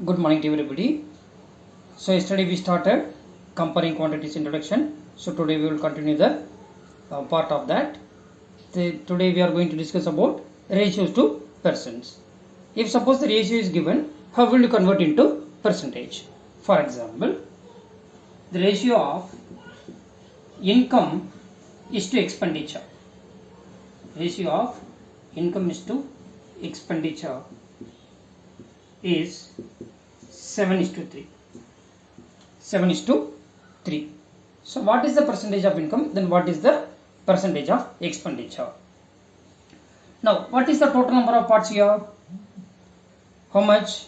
Good morning to everybody. So yesterday we started comparing quantities introduction. So today we will continue the part of that. Today we are going to discuss about ratios to percents. If suppose the ratio is given, how will you convert into percentage? For example, the ratio of income is to expenditure. Ratio of income is to expenditure is 7:3. 7:3. So what is the percentage of income? Then what is the percentage of expenditure? Now what is the total number of parts here? How much?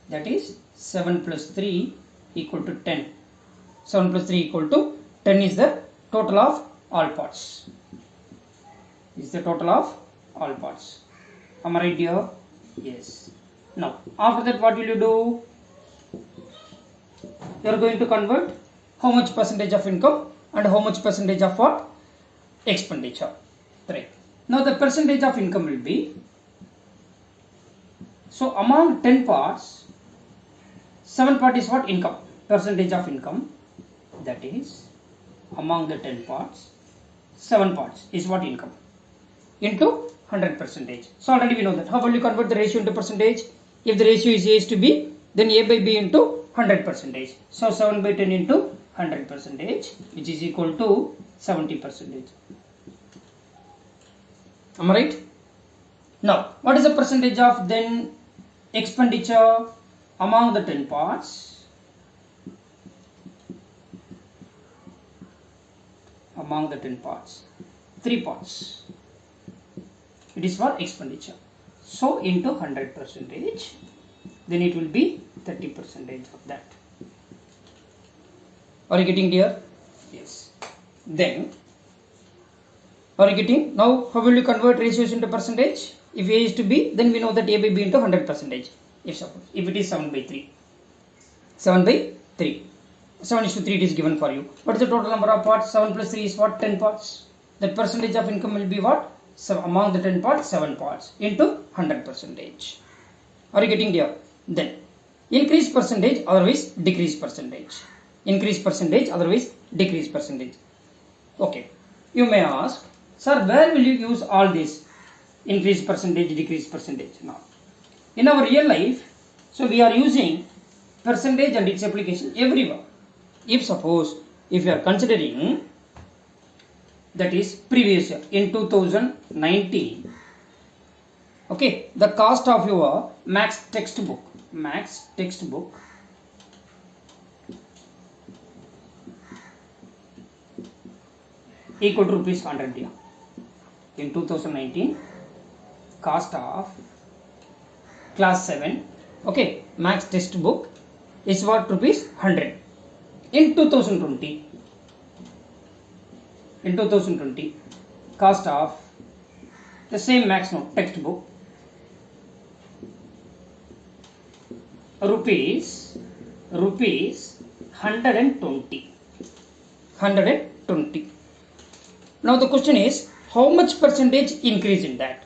That is 7 plus 3 equal to 10. 7 plus 3 equal to 10 is the total of all parts. Is the total of all parts. Am I right here? Yes. Now after that what will you do? You are going to convert how much percentage of income and how much percentage of what? Expenditure. Right. Now the percentage of income will be, so among 10 parts, 7 part is what? Income. Percentage of income, that is among the 10 parts, 7 parts is what? Income into 100%. So already we know that. How will you convert the ratio into percentage? If the ratio is A is to B, then A by B into 100%. So 7 by 10 into 100%, which is equal to 70%. Am I right? Now, what is the percentage of then expenditure among the 10 parts? Among the 10 parts, 3 parts. It is for expenditure. So into 100%, then it will be 30% of that. Are you getting clear? Yes. Then, are you getting? Now, how will you convert ratios into percentage? If A is to B, then we know that A by B into 100%. If it is 7 by 3. 7 by 3. 7:3 it is given for you. What is the total number of parts? 7 plus 3 is what? 10 parts. That percentage of income will be what? So among the 10 parts, 7 parts into 100%. Are you getting clear? Then, increase percentage, otherwise decrease percentage. Increase percentage, otherwise decrease percentage. Okay. You may ask, sir, where will you use all this? Increase percentage, decrease percentage. Now, in our real life, so we are using percentage and its application everywhere. If suppose, if you are considering, that is previous year, in 2019, okay, the cost of your max textbook equal to rupees 100 here. In 2019, cost of class 7, okay, max textbook is what? Rupees 100. In 2020, cost of the same max note textbook rupees 120. Now the question is, how much percentage increase in that?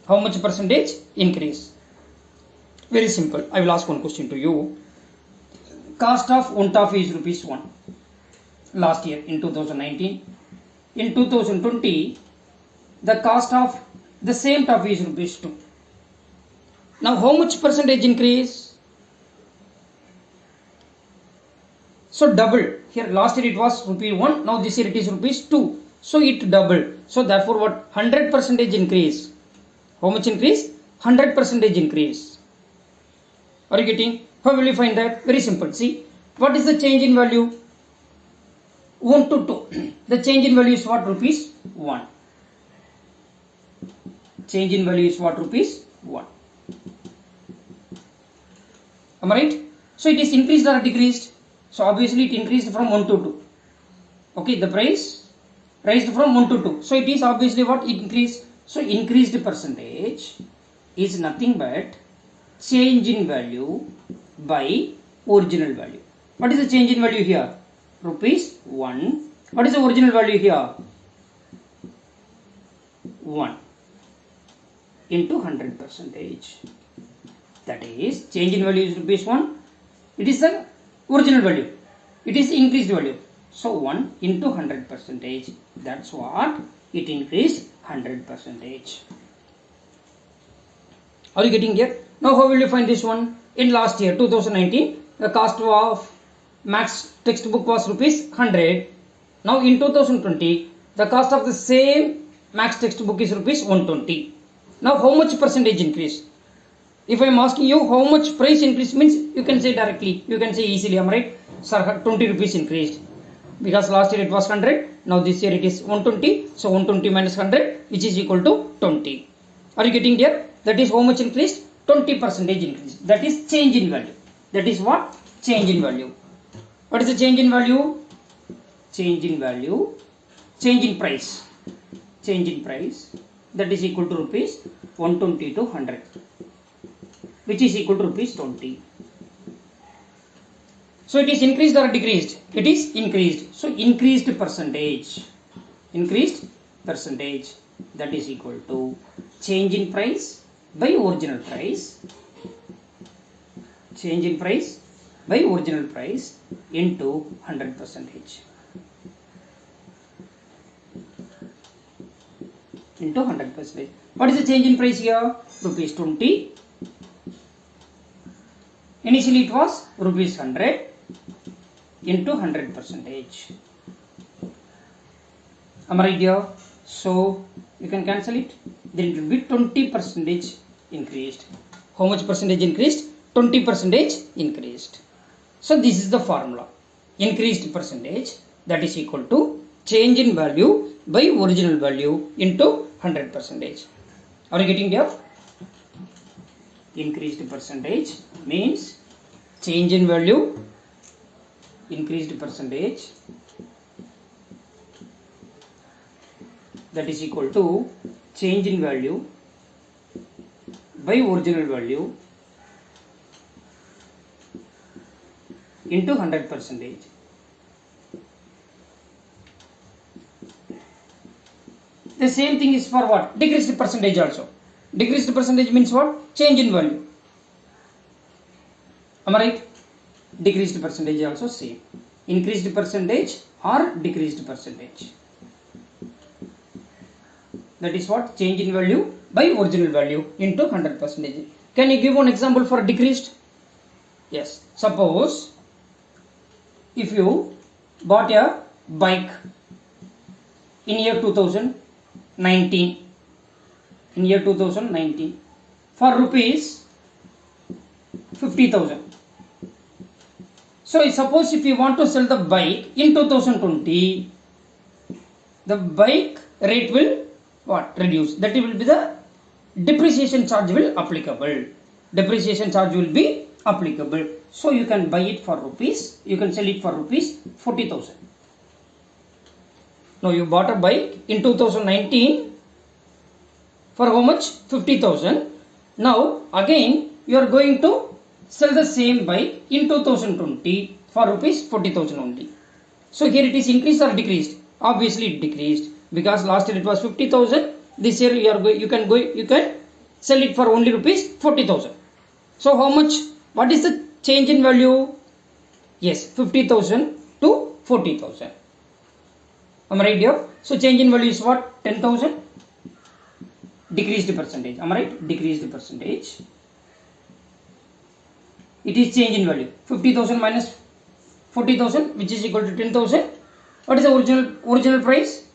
How much percentage increase? Very simple. I will ask one question to you. Cost of one toffee is rupees 1 last year in 2019. In 2020, the cost of the same toffee is rupees 2. Now how much percentage increase? So double. Here last year it was rupee 1, now this year it is rupees 2. So it doubled. So therefore what? 100% increase. How much increase? 100% increase. Are you getting? How will you find that? Very simple. See, what is the change in value? 1 to 2. The change in value is what? Rupees 1. Change in value is what? Rupees 1. Am I right? So it is increased or decreased? So obviously it increased from 1 to 2. Okay, the price raised from 1 to 2. So it is obviously what? It increased. So increased percentage is nothing but change in value by original value. What is the change in value here? Rupees 1. What is the original value here? 1 into 100%. That is, change in value is rupees 1. It is the original value. It is increased value. So 1 into 100 percentage. That's what it increased 100 percentage. Are you getting here? Now how will you find this one? In last year 2019, the cost of max textbook was rupees 100. Now in 2020, the cost of the same max textbook is rupees 120. Now how much percentage increase? If I am asking you how much price increase means, you can say directly, you can say easily, am I right? Sir, 20 rupees increased. Because last year it was 100, now this year it is 120. So 120 minus 100, which is equal to 20. Are you getting there? That is how much increased? 20 percentage increase. That is change in value. That is what? Change in value. What is the change in value? Change in value. Change in price. Change in price. That is equal to rupees 120 to 100. Which is equal to rupees 20. So it is increased or decreased? It is increased. So increased percentage. Increased percentage. That is equal to change in price by original price. Change in price by original price into 100 percentage. Into 100 percentage. What is the change in price here? Rupees 20. Initially it was rupees 100 into 100 percentage. Am I right here? So you can cancel it. Then it will be 20 percentage increased. How much percentage increased? 20 percentage increased. So this is the formula. Increased percentage, that is equal to change in value by original value into 100 percentage. Are you getting there? Increased percentage means change in value, increased percentage, that is equal to change in value by original value into 100 percentage. The same thing is for what? Decreased percentage also. Decreased percentage means what? Change in value. Am I right? Decreased percentage also same. Increased percentage or decreased percentage. That is what? Change in value by original value into 100 percentage. Can you give one example for decreased? Yes. Suppose if you bought a bike in year 2019, in year 2019 for rupees 50,000. So suppose if you want to sell the bike in 2020, the bike rate will what? Reduce. That will be the depreciation charge will applicable. Depreciation charge will be applicable. So you can buy it for rupees, you can sell it for rupees 40,000. Now you bought a bike in 2019 for how much? 50,000. Now again you are going to sell the same bike in 2020 for rupees 40,000 only. So here it is increased or decreased? Obviously it decreased, because last year it was 50,000. This year you can sell it for only rupees 40,000. So how much? What is the change in value? Yes, 50,000 to 40,000. Am I right here? So change in value is what? 10,000. Decreased percentage. Am I right? Decreased percentage. It is change in value. 50,000 minus 40,000, which is equal to 10,000. What is the original price?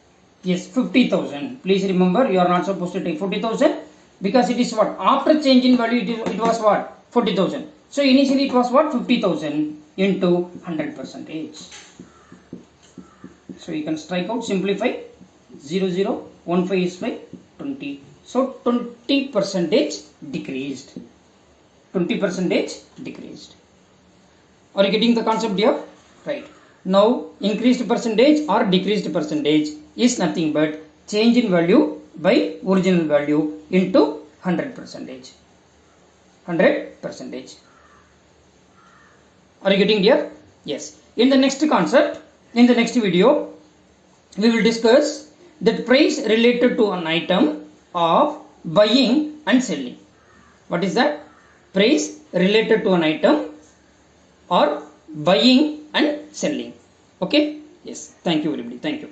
Yes, 50,000. Please remember, you are not supposed to take 40,000, because it is what? After change in value, it was what? 40,000. So initially it was what? 50,000 into 100 percentage. So you can strike out, simplify. 0, 0, 1, 5 is by 20. So 20 percentage decreased. 20 percentage decreased. Are you getting the concept here? Right. Now increased percentage or decreased percentage is nothing but change in value by original value into 100 percentage. 100 percentage. Are you getting here? Yes. In the next concept, in the next video, we will discuss that price related to an item of buying and selling. What is that? price related to an item or buying and selling. Okay, yes, thank you everybody, thank you.